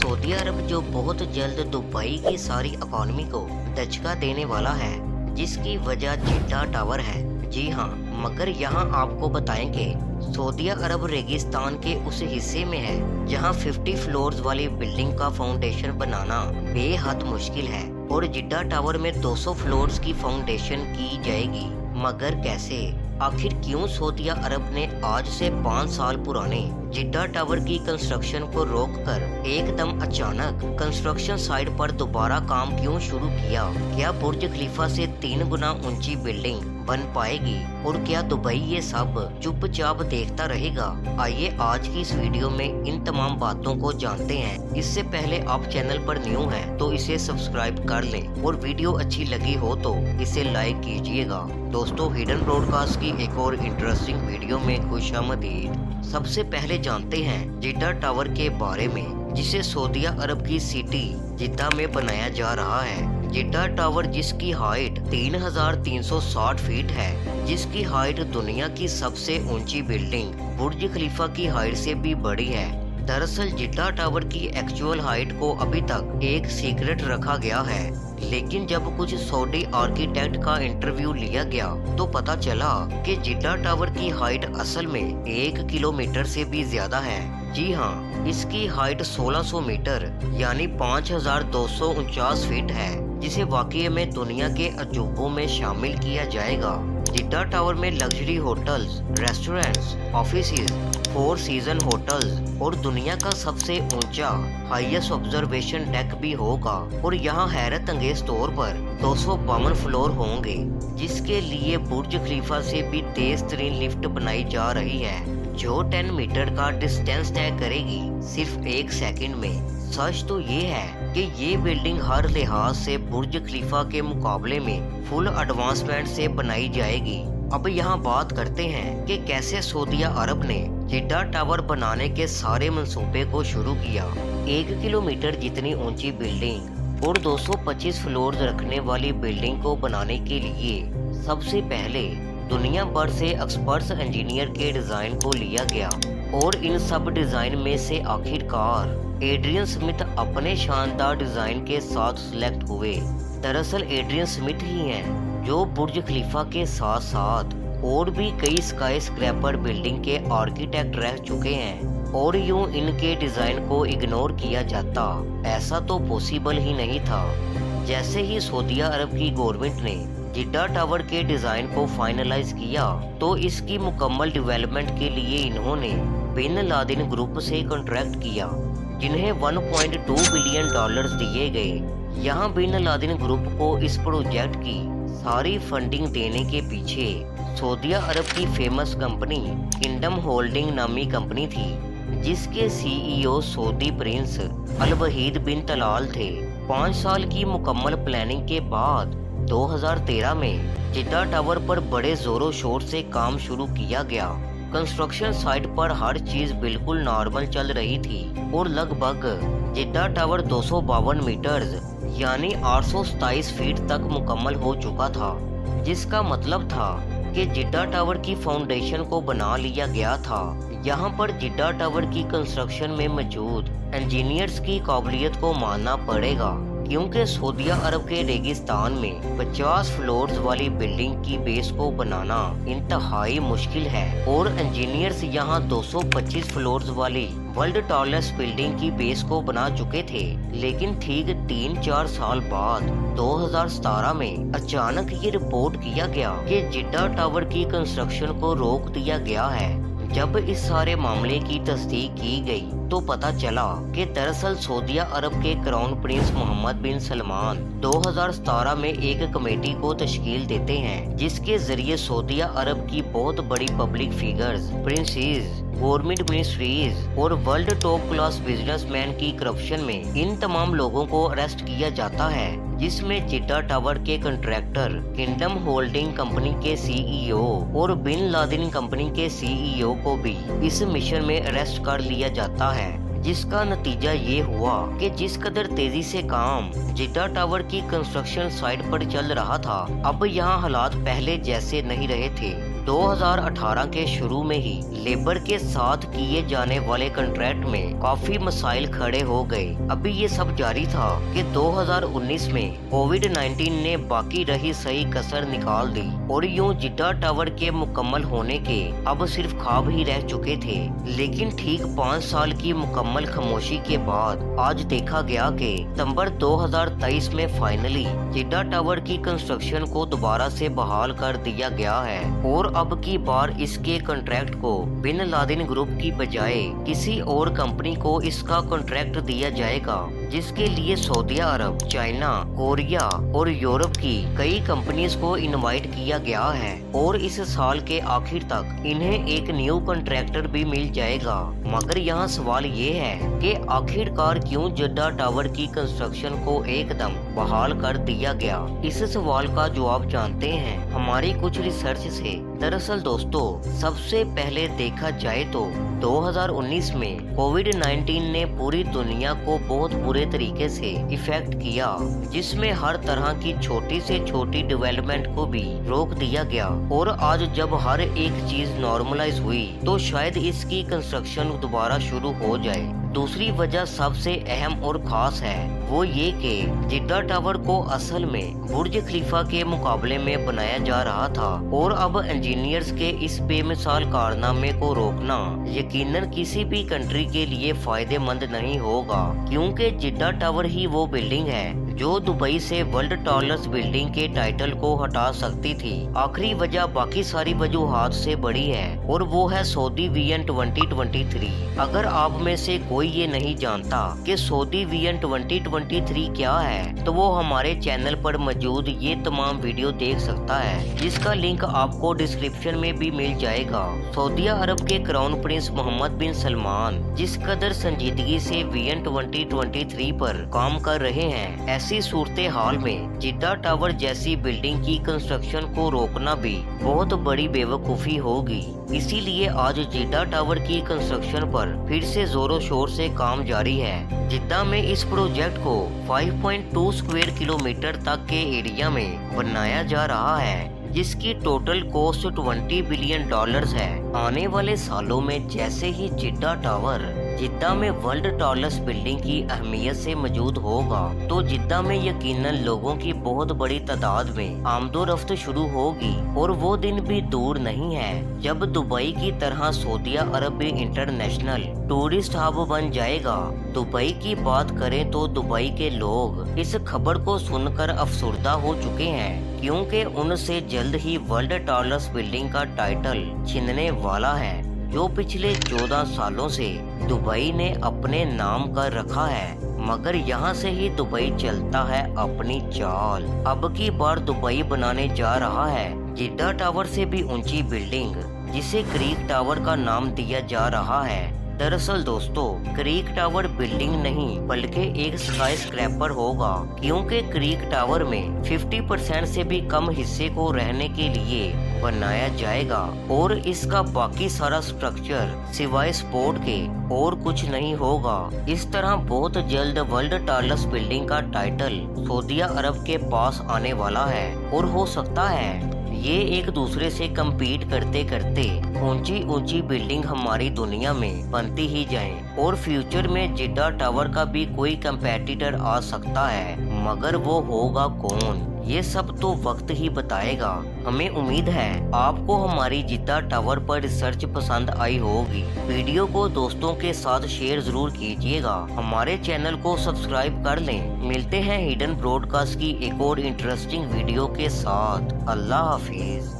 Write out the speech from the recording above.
Saudi अरब जो बहुत जल्द दुबई की सारी इकॉनमी को दचका देने वाला है, जिसकी वजह जिद्दा टावर है। जी हाँ, मगर यहाँ आपको बताएंगे सऊदी अरब रेगिस्तान के उस हिस्से में है जहाँ 50 फ्लोर्स वाली बिल्डिंग का फाउंडेशन बनाना बेहद मुश्किल है और जिद्दा टावर में 200 फ्लोर्स की फाउंडेशन की जाएगी। मगर कैसे? आखिर क्यों सऊदी अरब ने आज से 5 साल पुराने जिद्दा टावर की कंस्ट्रक्शन को रोककर एकदम अचानक कंस्ट्रक्शन साइट पर दोबारा काम क्यों शुरू किया? क्या बुर्ज खलीफा से 3 गुना ऊंची बिल्डिंग बन पाएगी और क्या दुबई ये सब चुपचाप देखता रहेगा? आइए आज की इस वीडियो में इन तमाम बातों को जानते हैं। इससे पहले आप चैनल पर न्यू हैं तो इसे सब्सक्राइब कर लें और वीडियो अच्छी लगी हो तो इसे लाइक कीजिएगा। दोस्तों, हिडन ब्रॉडकास्ट की एक और इंटरेस्टिंग वीडियो में खुशामदीद। सबसे पहले जानते हैं जिद्दा टावर के बारे में, जिसे सऊदी अरब की सिटी जिद्दा में बनाया जा रहा है। जिद्दा टावर जिसकी हाइट 3360 फीट है, जिसकी हाइट दुनिया की सबसे ऊंची बिल्डिंग बुर्ज खलीफा की हाइट से भी बड़ी है। दरअसल जिद्दा टावर की एक्चुअल हाइट को अभी तक एक सीक्रेट रखा गया है, लेकिन जब कुछ सऊदी आर्किटेक्ट का इंटरव्यू लिया गया तो पता चला कि जिद्दा टावर की हाइट असल में 1 किलोमीटर से भी ज्यादा है। जी हाँ, इसकी हाइट 1600 मीटर यानी 5249 फीट है, जिसे वाकई में दुनिया के अजूबों में शामिल किया जाएगा। जिद्दा टावर में luxury hotels, restaurants, offices, 4 season hotels और दुनिया का सबसे ऊंचा हाईएस्ट ऑब्जर्वेशन डेक भी होगा और यहाँ हैरत अंगेज तौर पर 252 फ्लोर होंगे, जिसके लिए बुर्ज खलीफा से भी तेज तरीन लिफ्ट बनाई जा रही है जो 10 मीटर का डिस्टेंस तय करेगी सिर्फ 1 सेकंड में। सच तो ये है कि ये बिल्डिंग हर लिहाज से बुर्ज खलीफा के मुकाबले में फुल एडवांसमेंट से बनाई जाएगी। अब यहाँ बात करते हैं कि कैसे सऊदी अरब ने जिद्दा टावर बनाने के सारे मंसूबे को शुरू किया। 1 किलोमीटर जितनी ऊंची बिल्डिंग और 225 फ्लोर रखने वाली बिल्डिंग को बनाने के लिए सबसे पहले दुनिया भर से एक्सपर्ट्स इंजीनियर के डिजाइन को लिया गया और इन सब डिजाइन में से आखिरकार एड्रियन स्मिथ अपने शानदार डिजाइन के साथ सिलेक्ट हुए। दरअसल एड्रियन स्मिथ ही हैं जो बुर्ज खलीफा के साथ साथ और भी कई स्काई स्क्रैपर बिल्डिंग के आर्किटेक्ट रह चुके हैं और यूं इनके डिजाइन को इग्नोर किया जाता ऐसा तो पॉसिबल ही नहीं था। जैसे ही सऊदी अरब की गवर्नमेंट ने जिद्दा टावर के डिजाइन को फाइनलाइज किया तो इसकी मुकम्मल डेवलपमेंट के लिए इन्होंने बिन लादेन ग्रुप से कॉन्ट्रैक्ट किया, जिन्हें 1.2 बिलियन डॉलर्स दिए गए। यहाँ बिन लादेन ग्रुप को इस प्रोजेक्ट की सारी फंडिंग देने के पीछे सऊदी अरब की फेमस कंपनी किंगडम होल्डिंग नामी कंपनी थी, जिसके सीईओ सऊदी प्रिंस अल वहीद बिन तलाल थे। 5 साल की मुकम्मल प्लानिंग के बाद 2013 में जिद्दा टावर पर बड़े जोरों शोर से काम शुरू किया गया। कंस्ट्रक्शन साइट पर हर चीज बिल्कुल नॉर्मल चल रही थी और लगभग जिद्दा टावर 252 मीटर्स यानी 827 फीट तक मुकम्मल हो चुका था, जिसका मतलब था कि जिद्दा टावर की फाउंडेशन को बना लिया गया था। यहाँ पर जिद्दा टावर की कंस्ट्रक्शन में मौजूद इंजीनियर्स की काबिलियत को मानना पड़ेगा, क्योंकि सऊदी अरब के रेगिस्तान में 50 फ्लोर्स वाली बिल्डिंग की बेस को बनाना इंतहाई मुश्किल है और इंजीनियर्स यहाँ 225 फ्लोर्स वाली वर्ल्ड टॉलेस्ट बिल्डिंग की बेस को बना चुके थे। लेकिन ठीक 3-4 साल बाद 2017 में अचानक ये रिपोर्ट किया गया कि जिद्दा टावर की कंस्ट्रक्शन को रोक दिया गया है। जब इस सारे मामले की तस्दीक की गई तो पता चला कि दरअसल सऊदी अरब के क्राउन प्रिंस मोहम्मद बिन सलमान 2017 में एक कमेटी को तश्कील देते हैं, जिसके जरिए सऊदी अरब की बहुत बड़ी public figures, princess, government ministries और वर्ल्ड टॉप क्लास बिजनेसमैन की करप्शन में इन तमाम लोगों को अरेस्ट किया जाता है, जिसमें जिद्दा टावर के कॉन्ट्रैक्टर, किंगडम होल्डिंग कंपनी के सीईओ और बिन लादेन कंपनी के सीईओ को भी इस मिशन में अरेस्ट कर लिया जाता है। जिसका नतीजा ये हुआ कि जिस कदर तेजी से काम जिद्दा टावर की कंस्ट्रक्शन साइट पर चल रहा था, अब यहाँ हालात पहले जैसे नहीं रहे थे। 2018 के शुरू में ही लेबर के साथ किए जाने वाले कॉन्ट्रैक्ट में काफी मसाइल खड़े हो गए। अभी ये सब जारी था कि 2019 में कोविड-19 ने बाकी रही सही कसर निकाल दी और यूं जिद्दा टावर के मुकम्मल होने के अब सिर्फ ख्वाब ही रह चुके थे। लेकिन ठीक 5 साल की मुकम्मल खामोशी के बाद आज देखा गया कि सितंबर 2023 में फाइनली जिद्दा टावर की कंस्ट्रक्शन को दोबारा से बहाल कर दिया गया है और अब की बार इसके कॉन्ट्रैक्ट को बिन लादेन ग्रुप की बजाय किसी और कंपनी को इसका कॉन्ट्रैक्ट दिया जाएगा, जिसके लिए सऊदी अरब, चाइना, कोरिया और यूरोप की कई कंपनीज को इनवाइट किया गया है और इस साल के आखिर तक इन्हें एक न्यू कॉन्ट्रैक्टर भी मिल जाएगा। मगर यहाँ सवाल ये है कि आखिरकार क्यों जिद्दा टावर की कंस्ट्रक्शन को एकदम बहाल कर दिया गया। इस सवाल का जवाब जानते हैं हमारी कुछ रिसर्च से। दरअसल दोस्तों, सबसे पहले देखा जाए तो 2019 में कोविड-19 ने पूरी दुनिया को बहुत बुरे तरीके से इफेक्ट किया, जिसमें हर तरह की छोटी से छोटी डेवलपमेंट को भी रोक दिया गया। और आज जब हर एक चीज नॉर्मलाइज हुई तो शायद इसकी कंस्ट्रक्शन दोबारा शुरू हो जाए। दूसरी वजह सबसे अहम और खास है वो ये कि जिद्दा टावर को असल में बुर्ज खलीफा के मुकाबले में बनाया जा रहा था और अब इंजीनियर्स के इस बेमिसाल कारनामे को रोकना यकीनन किसी भी कंट्री के लिए फायदेमंद नहीं होगा, क्योंकि जिद्दा टावर ही वो बिल्डिंग है जो दुबई से वर्ल्ड टॉलेस्ट बिल्डिंग के टाइटल को हटा सकती थी। आखिरी वजह बाकी सारी वजूहात से बड़ी है और वो है सऊदी विजन 2023। अगर आप में से कोई ये नहीं जानता कि सऊदी विजन 2023 क्या है, तो वो हमारे चैनल पर मौजूद ये तमाम वीडियो देख सकता है, जिसका लिंक आपको डिस्क्रिप्शन में भी मिल जाएगा। सऊदी अरब के क्राउन प्रिंस मोहम्मद बिन सलमान जिस कदर संजीदगी से विजन 2023 पर काम कर रहे हैं, ऐसी सूरत हाल में जिद्दा टावर जैसी बिल्डिंग की कंस्ट्रक्शन को रोकना भी बहुत बड़ी बेवकूफ़ी होगी। इसीलिए आज जिद्दा टावर की कंस्ट्रक्शन पर फिर से जोरों शोर से काम जारी है। जिद्दा में इस प्रोजेक्ट को 5.2 स्क्वायर किलोमीटर तक के एरिया में बनाया जा रहा है, जिसकी टोटल कॉस्ट $20 बिलियन है। आने वाले सालों में जैसे ही जिद्दा टावर जिद्दा में वर्ल्ड टॉलेस्ट बिल्डिंग की अहमियत से मौजूद होगा, तो जिद्दा में यकीनन लोगों की बहुत बड़ी तादाद में आमदोरफ्त शुरू होगी। और वो दिन भी दूर नहीं है जब दुबई की तरह सऊदी अरब भी इंटरनेशनल टूरिस्ट हब बन जाएगा। दुबई की बात करें तो दुबई के लोग इस खबर को सुनकर अफसुर्दा हो चुके हैं, क्योंकि उनसे जल्द ही वर्ल्ड टॉलेस्ट बिल्डिंग का टाइटल छीनने वाला है, जो पिछले 14 सालों से दुबई ने अपने नाम कर रखा है। मगर यहाँ से ही दुबई चलता है अपनी चाल। अब की बार दुबई बनाने जा रहा है जिद्दा टावर से भी ऊंची बिल्डिंग, जिसे क्रीक टावर का नाम दिया जा रहा है। दरअसल दोस्तों, क्रीक टावर बिल्डिंग नहीं बल्कि एक स्काई स्क्रैपर होगा, क्योंकि क्रीक टावर में 50% से भी कम हिस्से को रहने के लिए बनाया जाएगा और इसका बाकी सारा स्ट्रक्चर सिवाय सपोर्ट के और कुछ नहीं होगा। इस तरह बहुत जल्द वर्ल्ड टॉलेस्ट बिल्डिंग का टाइटल सऊदी अरब के पास आने वाला है और हो सकता है ये एक दूसरे से कम्पीट करते करते ऊंची ऊंची बिल्डिंग हमारी दुनिया में बनती ही जाएं और फ्यूचर में जिद्दा टावर का भी कोई कंपेटिटर आ सकता है। मगर वो होगा कौन, ये सब तो वक्त ही बताएगा। हमें उम्मीद है आपको हमारी जिद्दा टावर पर रिसर्च पसंद आई होगी। वीडियो को दोस्तों के साथ शेयर जरूर कीजिएगा। हमारे चैनल को सब्सक्राइब कर लें। मिलते हैं हिडन ब्रॉडकास्ट की एक और इंटरेस्टिंग वीडियो के साथ। अल्लाह हाफिज।